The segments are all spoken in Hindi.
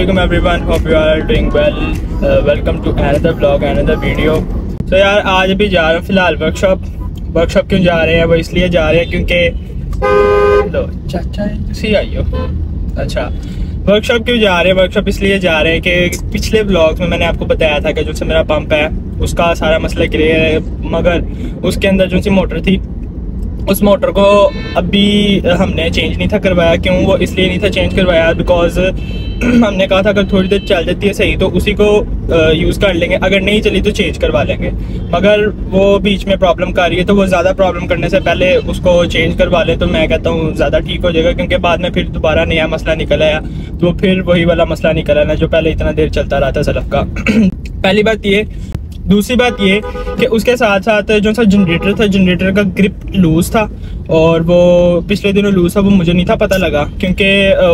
Assalamualaikum everyone, hope you are doing well. Welcome to another vlog, another video. तो यार आज अभी जा रहे हैं फ़िलहाल वर्कशॉप क्यों जा रहे हैं? वो इसलिए जा रहे हैं क्योंकि लो चाचा तुसी आई हो। अच्छा, वर्कशॉप क्यों जा रहे हैं? वर्कशॉप इसलिए जा रहे हैं कि पिछले ब्लॉग्स में मैंने आपको बताया था कि जो से मेरा पंप है उसका सारा मसला क्लियर है, मगर उसके अंदर जो सी मोटर थी उस मोटर को अभी हमने चेंज नहीं था करवाया। क्यों? वो इसलिए नहीं था चेंज करवाया बिकॉज हमने कहा था अगर थोड़ी देर चल जाती है सही तो उसी को यूज़ कर लेंगे, अगर नहीं चली तो चेंज करवा लेंगे। मगर वो बीच में प्रॉब्लम कर रही है तो वो ज़्यादा प्रॉब्लम करने से पहले उसको चेंज करवा ले तो मैं कहता हूँ ज़्यादा ठीक हो जाएगा, क्योंकि बाद में फिर दोबारा नया मसला निकल आया तो फिर वही वाला मसला निकल आना जो पहले इतना देर चलता रहा था सलफ का। पहली बात ये। दूसरी बात ये कि उसके साथ साथ जो सा जनरेटर था, जनरेटर का ग्रिप लूज़ था और वो पिछले दिनों लूज़ था, वो मुझे नहीं था पता लगा क्योंकि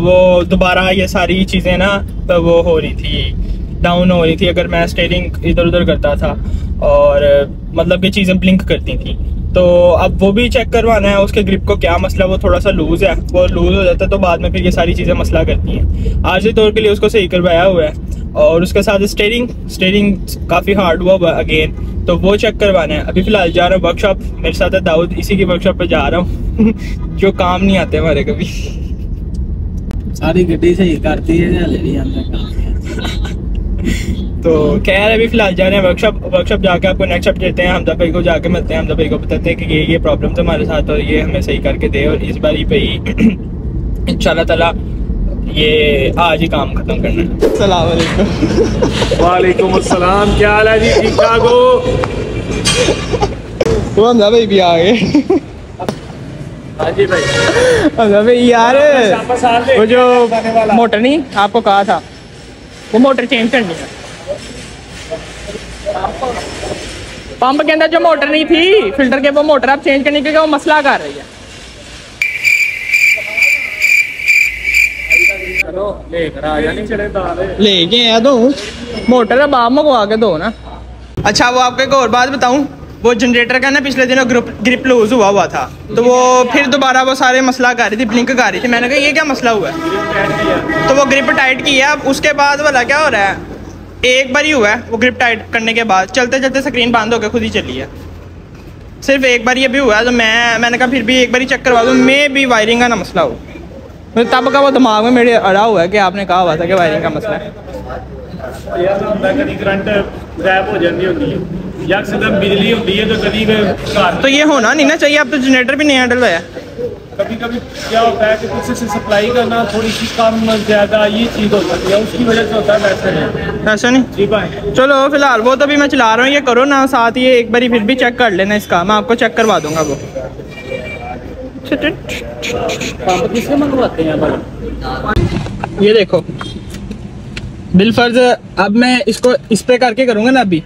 वो दोबारा ये सारी चीज़ें ना वो हो रही थी, डाउन हो रही थी अगर मैं स्टीयरिंग इधर उधर करता था और मतलब कि चीज़ें ब्लिंक करती थी। तो अब वो भी चेक करवाना है उसके ग्रिप को क्या मसला, वो थोड़ा सा लूज़ है, वो लूज़ हो जाता है तो बाद में फिर ये सारी चीज़ें मसला करती हैं। आर्जी तौर के लिए उसको सही करवाया हुआ है और उसके साथ स्टीयरिंग काफ़ी हार्ड हुआ अगेन, तो वो चेक करवाना है। अभी फ़िलहाल जा रहा हूँ वर्कशॉप, मेरे साथ है दाऊद, इसी की वर्कशॉप पे जा रहा हूँ जो काम नहीं आते हमारे कभी। सारी गड्डी सही करती है तो खैर अभी फ़िलहाल जा रहे हैं वर्कशॉप जाके आपको नेक्स्ट अपडेट देते हैं। हमजा भाई को जाके मिलते हैं, हमजा भाई को बताते हैं कि ये प्रॉब्लम तो हमारे साथ और ये हमें सही करके दे और इस बारी पे ही इंशाल्लाह ताला ये आज ही काम खत्म करना है। अस्सलाम वालेकुम। वालेकुम अस्सलाम, क्या हाल है जी? ठीक ठाक हो? वो हमजा भाई भी आ गए। हाजी भाई, हमजा भाई यार वो जो मोटर नहीं आपको कहा था वो मोटर चेंज करनी है। पंप के अंदर जो मोटर नहीं थी फिल्टर के, वो मोटर आप चेंज करने के वो मसला कर रही है। लेके आया तो मोटर अब आप मंगवा के दो ना। अच्छा वो आपको एक और बात बताऊं, वो जनरेटर का ना पिछले दिनों ग्रिप लूज हुआ था तो वो फिर दोबारा वो सारे मसला कर रही थी, ब्लिंक कर रही थी। मैंने कहा ये क्या मसला हुआ है, तो वो ग्रिप टाइट की है। अब उसके बाद वाला क्या हो रहा है, एक बार ही हुआ है वो ग्रिप टाइट करने के बाद, चलते चलते स्क्रीन बंद होकर खुद ही चली है। सिर्फ एक बार ये भी हुआ है तो मैंने कहा फिर भी एक बार ही चेक करवा दूँ, मे भी वायरिंग का ना मसला हो। तब का वो दिमाग में मेरे अड़ा हुआ है कि आपने कहा हुआ था कि वायरिंग का मसला है। करंट गायब हो जाती होती है या एकदम बिजली होती है तो कभी तो ये होना नहीं ना चाहिए। अब तो जनरेटर भी नहीं हैंडल हुआ है। कभी क्या होता है कि कुछ से सप्लाई करना थोड़ी सी कम ज़्यादा ये चीज़ हो सकती है, उसकी वजह से होता है। वैसे नहीं जी भाई। चलो फिलहाल वो तो भी मैं चला रहा हूँ, ये करो ना साथ ये एक बारी फिर भी चेक कर लेना इसका, मैं आपको चेक करवा दूंगा। वो पंप किससे मंगवाते हैं भाई? ये देखो बिलफर्ज, अब मैं इसको इस पे करके करूँगा ना अभी,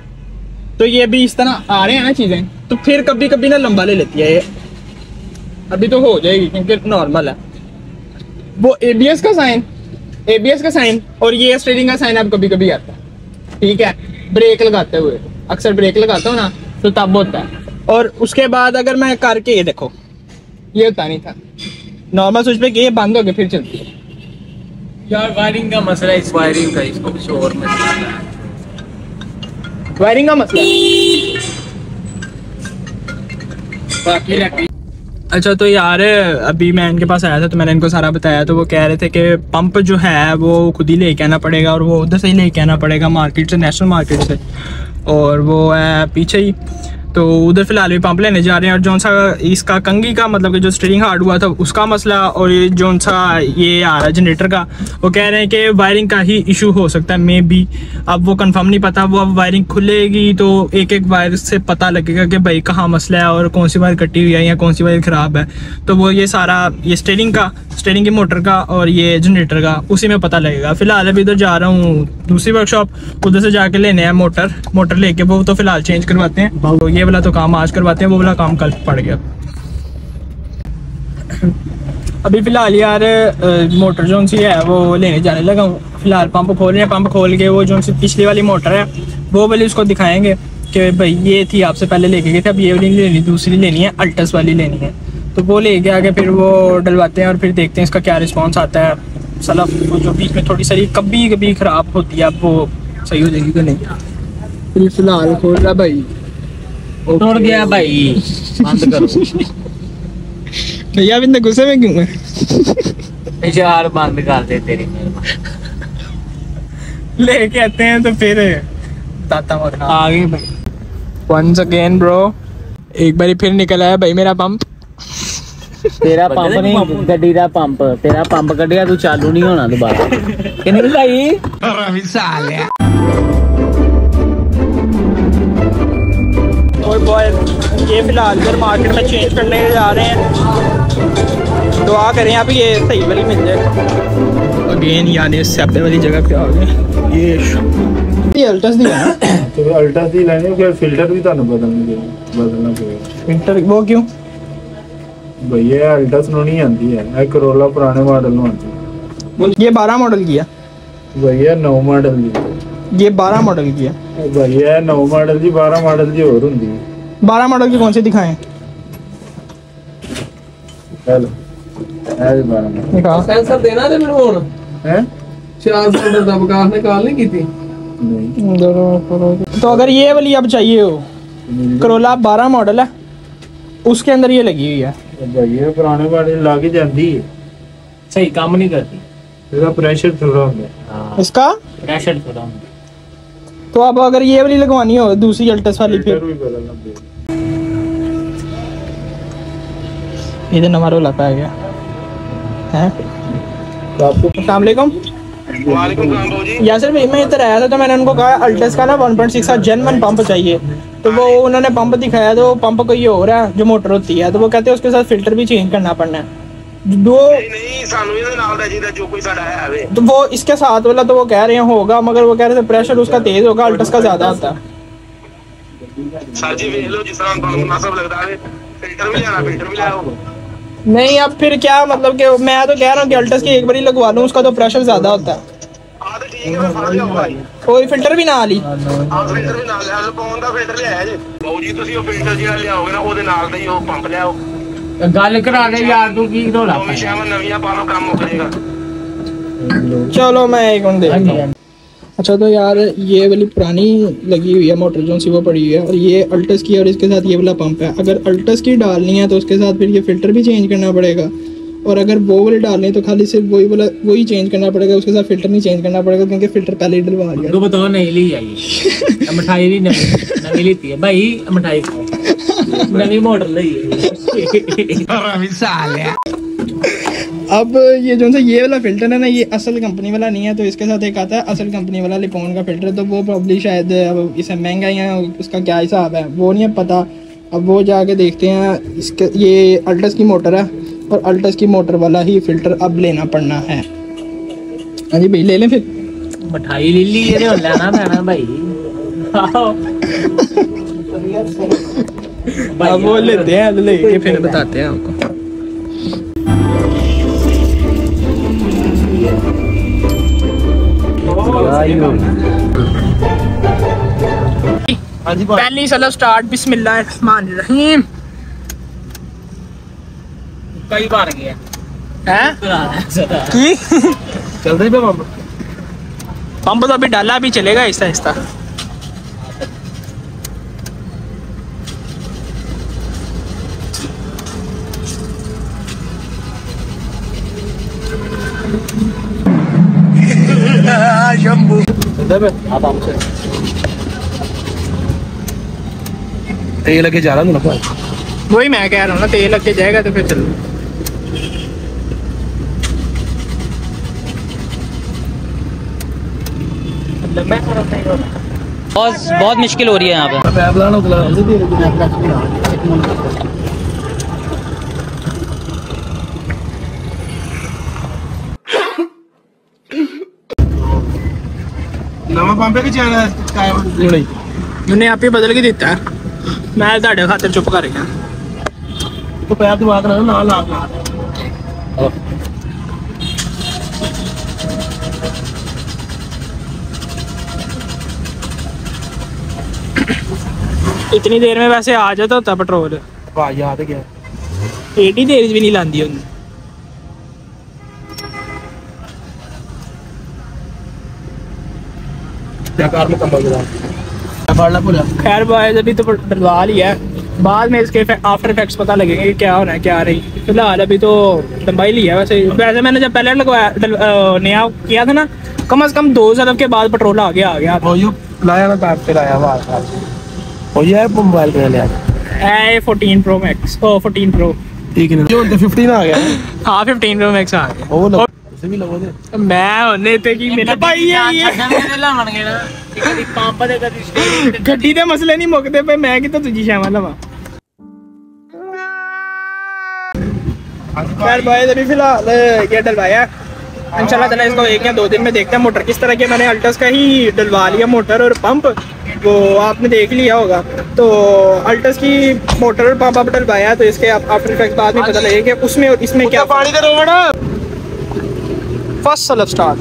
तो ये भी इस तरह आ रहे हैं ना चीज़ें, तो फिर कभी कभी ना लंबा ले लेती है ये। अभी तो हो जाएगी क्योंकि नॉर्मल है। वो एबीएस का साइन और ये स्टीयरिंग का साइन अब कभी कभी आता है, ठीक है। ब्रेक लगाते हुए अक्सर ब्रेक लगाता हूँ ना तो तब होता है। और उसके बाद अगर मैं करके ये देखो, ये होता नहीं था, नॉर्मल स्विच पे ये बंद हो गया फिर चलती है। यार वायरिंग का मसला है, इस वायरिंग का इसको कुछ और मसला है। वायरिंग का मसला बाकी अच्छा तो यार अभी मैं इनके पास आया था तो मैंने इनको सारा बताया, तो वो कह रहे थे कि पंप जो है वो खुद ही लेके आना पड़ेगा और वो उधर से ही लेके आना पड़ेगा मार्केट से, नेशनल मार्केट से, और वो है पीछे ही। तो उधर फिलहाल भी पंप लेने जा रहे हैं। और जो सा इसका कंगी का मतलब कि जो स्टीयरिंग हार्ड हुआ था उसका मसला, और ये जो सा ये आ रहा है जनरेटर का, वो कह रहे हैं कि वायरिंग का ही इशू हो सकता है मे बी। अब वो कंफर्म नहीं पता, वो अब वायरिंग खुलेगी तो एक एक वायर से पता लगेगा कि भाई कहाँ मसला है और कौन सी वायर कटी हुई है या कौन सी वायर ख़राब है। तो वो ये सारा ये स्टीयरिंग की मोटर का और ये जनरेटर का उसी में पता लगेगा। फिलहाल अभी इधर जा रहा हूँ दूसरी वर्कशॉप, उधर से जाके लेने हैं मोटर लेके, वो तो फिलहाल चेंज करवाते हैं। ये वाला तो काम आज करवाते हैं, वो वाला काम कल पड़ गया। अभी फिलहाल यार मोटर जो सी है वो लेने जाने लगा हूँ। फिलहाल पंप खोल रहे हैं, पंप खोल के वो जो सी पिछली वाली मोटर है वो वाली उसको दिखाएंगे कि भाई ये थी आपसे पहले लेके गए थे, अब ये वाली लेनी, दूसरी लेनी है, अल्टस वाली लेनी है। तो वो लेके आके फिर वो डलवाते हैं और फिर देखते हैं इसका क्या रिस्पॉन्स आता है। सलफ जो बीच में थोड़ी सारी कभी कभी ख़राब होती है, अब वो सही हो जाएगी कि नहीं। फिलहाल खोल रहा भाई, उड़ गया भाई, बंद करो भैया अब इतने गुस्से में क्यों है? यार बंद कर दे तेरी लेके आते हैं तो फिर बताता हूँ आगे भाई। वंस अगेन ब्रो, एक बार फिर निकल आया भाई मेरा पंप। तेरा पंप नहीं, गड्डी दा पंप, तेरा पंप कटिया तू चालू नहीं होना दोबारा कि नहीं भाई? और बॉय ये फिलहाल इधर मार्केट में चेंज करने जा रहे हैं, दुआ करें आप ये सही वाली मिल जाए। अगेन यानी स्यापे वाली जगह पे आ गए। ये अल्टस दी है ना? तो अल्टस दी लेने के फिल्टर भी तो बदलना पड़ेगा। फिल्टर वो क्यों भैया अल्टस नो नहीं आती है, करोला पुराने मॉडल में आती है। ये 12 मॉडल की है भैया 9 मॉडल की, ये 12 मॉडल की है भैया 9 मॉडल की, 12 मॉडल की और होंगी। 12 मॉडल की कौन सी दिखाएं? हेलो ऐसे 12 मॉडल दिखा। सेंसर देना ते मेनू हुन हैं? 4 सिलेंडर दा बकार निकाल नहीं कीती। नहीं तो अगर ये वाली अब चाहिए हो, करोला 12 मॉडल है, उसके अंदर ये लगी हुई है। भैया पुराने मॉडल लाके जाती है, सही काम नहीं करती। इसका प्रेशर थोड़ा होता है। इसका प्रेशर थोड़ा होता तो अब अगर ये वाली लगवानी हो दूसरी अल्टस वाली, फिर फिल्टर भी बदलना पड़ेगा। इधर नवा रोला पा गया है। अस्सलाम वालेकुम। यासिर भाई मैं इधर आया था तो मैंने उनको कहा अल्टस का ना 1.6 का जेन्युइन पंप चाहिए, तो वो उन्होंने पंप दिखाया, तो पंप कोई और है जो मोटर होती है, तो वो कहते हैं उसके साथ फिल्टर भी चेंज करना पड़ना है। दो नहीं सानू ਇਹਦੇ ਨਾਲ ਦਾ ਜਿਹਦਾ जो कोई साडा है वे तो वो इसके साथ वाला तो वो कह रहे हैं होगा, मगर वो कह रहे थे प्रेशर उसका तेज होगा, अल्टस का ज्यादा होता है। सर जी वेख लो जिस तरह ਤੁਹਾਨੂੰ मुनासिब लगता है, फिल्टर भी लेना फिल्टर भी ले आओ। नहीं अब फिर क्या मतलब कि मैं तो कह रहा हूँ कि अल्टस की एक बार लगवा लूँ, उसका तो प्रेशर ज्यादा होता है। ਆ ਤੇ ਠੀਕ ਹੈ, ਫੜ ਲਿਓ ਭਾਈ। कोई फिल्टर भी ना ली। ਆ ਫਿਲਟਰ ਵੀ ਨਾਲ ਲਿਆ, ਪਾਉਣ ਦਾ ਫਿਲਟਰ ਲਿਆਇਆ ਜੇ ਬਾਊ ਜੀ। ਤੁਸੀਂ ਉਹ ਫਿਲਟਰ ਜਿਹੜਾ ਲਿਆਓਗੇ ਨਾ ਉਹਦੇ ਨਾਲ ਦਾ ਹੀ ਉਹ ਪੰਪ ਲਿਆਓ। गल करा दे यार, तू की ढोला ਨਵੀਂ ਸ਼ਾਮ ਨਵੀਆਂ ਪਾ ਲਓ, ਕੰਮ ਮੁੱਕ ਜਾਏਗਾ। चलो मैं एक मिनट देखता हूँ। अच्छा तो यार ये वाली पुरानी लगी हुई है मोटर जो सी वो पड़ी हुई है, और ये अल्टस की, और इसके साथ ये वाला पंप है। अगर अल्टस की डालनी है तो उसके साथ फिर ये फिल्टर भी चेंज करना पड़ेगा, और अगर वो वाली डालनी है तो खाली सिर्फ वही चेंज करना पड़ेगा, उसके साथ फिल्टर नहीं चेंज करना पड़ेगा क्योंकि फिल्टर पहले ही डलवा लिया। तू बताओ नहीं ली आई मिठाई भी नवी लीती है भाई, मिठाई नवी मोटर ली है। अब ये जो सा ये वाला फिल्टर है ना, ये असल कंपनी वाला नहीं है, तो इसके साथ एक आता है असल कंपनी वाला लिपोन का फिल्टर, तो वो प्रॉब्ली शायद अब इसे महंगा ही है, उसका क्या हिसाब है वो नहीं है पता। अब वो जाके देखते हैं। इसके ये अल्टस की मोटर है, और अल्टस की मोटर वाला ही फिल्टर अब लेना पड़ना है। हाँ जी भाई ले लें फिर। मिठाई ले ली ये लेना पैना भाई। अब वो लेते हैं, लेके फिर बताते हैं आपको। पहली सलाह स्टार्ट बिस्मिल्लाहिर्रहमानिर्रहीम। कई बार गया हैं की चल रही पे पंप तो अभी डाला, अभी चलेगा आहिस्ता आहिस्ता। तेल लगे जा रहा हूं ना भाई, वही मैं कह रहा हूँ ना, तेल लग के जाएगा तो फिर चलो। बहुत मुश्किल हो रही है यहाँ पे। नवा पंप है कि चैनल नहीं उन्हें आप ही बदल के देता है, मैं ਤੁਹਾਡੇ खातिर चुप कर गया। तो पैर दिमाग ना ना ला इतनी देर में वैसे आ जाता होता पेट्रोल, वाह याद गया। एडी देर भी नहीं लांदी उन्हें। क्या कार मुकम्मल करा पढ़ना पूरा। खैर बॉयज अभी तो डलवा लिया है, बाद में इसके आफ्टर इफेक्ट्स पता लगेंगे कि क्या होना है क्या रही। फिलहाल अभी तो लंबाई लिया वैसे मैंने जब पहले लगवाया नया किया था ना, कम से कम 2 अरब के बाद पेट्रोल आ गया वो यो लाया ना बैग पे लाया बाहर वो ये मोबाइल पे लिया है 14 Pro Max 14 Pro ठीक है जो 15 आ गया। हाँ 15 Pro Max आ गया। वो लो उसे भी लगो दे मैं होने ते कि मेरा भाई है ये गड्डी दे मसले नहीं मुकदे पे, मैं कि तो तुझी शामा लवा। खैर भाई अभी फिलहाल ये डलवाया, इंशाल्लाह ताला इसको 1 या 2 दिन में देखते हैं मोटर किस तरह के। मैंने अल्टस का ही डलवा लिया मोटर और पंप, वो आपने देख लिया होगा। तो अल्टस की मोटर और पंप आप डलवाया तो इसके आफ्टर इफेक्ट्स बाद में पता लगेगा कि उसमें और इसमें क्या पानी दे रोड फर्स्ट सलब स्टार्ट।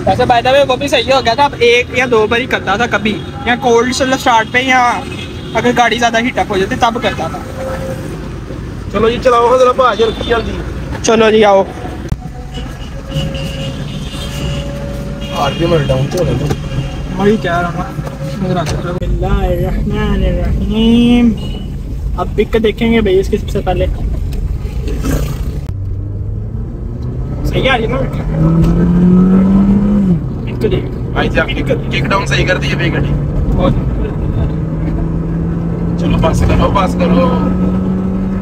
वैसे बाय द वे वो भी सही हो गया था, अब 1 या 2 बार ही करता था कभी, या कोल्ड सलब स्टार्ट पे या अगर गाड़ी ज़्यादा हीटअप हो जाती तब करता था। चलो जी चलाओ जरा भाई जल्दी। चलो जी आओ। आरपीएम डाउन तो हो गया वही क्या रहा। अब पिक देखेंगे भाई इसके सबसे पहले। सही आ रही है ना इनको देख भाई जी किक डाउन सही कर दिए गाड़ी। चलो पास करो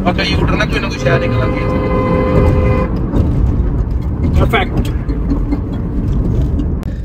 और कहीं उड़ना कोई ना कोई शहर निकल आती है। परफेक्ट।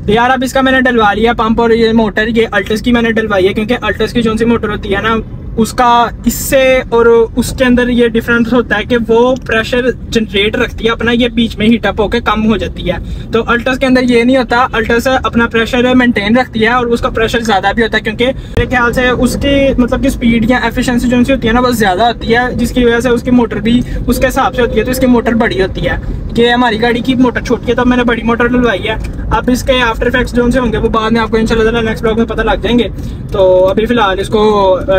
तो यार अब इसका मैंने डलवा लिया पंप और ये मोटर, ये अल्टस की मैंने डलवाई है क्योंकि अल्टस की जो सी मोटर होती है ना उसका इससे और उसके अंदर ये डिफरेंस होता है कि वो प्रेशर जनरेट रखती है अपना, ये बीच में हीटअप होकर कम हो जाती है। तो अल्टस के अंदर ये नहीं होता, अल्टस अपना प्रेशर मेंटेन रखती है और उसका प्रेशर ज़्यादा भी होता है क्योंकि मेरे ख्याल से उसकी मतलब कि स्पीड या एफिशिएंसी जो सी होती है ना वो ज़्यादा होती है, जिसकी वजह से उसकी मोटर भी उसके हिसाब से होती है। तो इसकी मोटर बड़ी होती है कि हमारी गाड़ी की मोटर छोटी है तो मैंने बड़ी मोटर डलवाई है। अब इसके आफ्टर इफेक्ट्स जो से होंगे वो बाद में आपको इंशाल्लाह नेक्स्ट ब्लॉग में पता लग जाएंगे। तो अभी फिलहाल इसको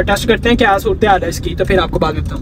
टेस्ट करते हैं क्या सूरत हाल है इसकी, तो फिर आपको बाद में बताऊँ।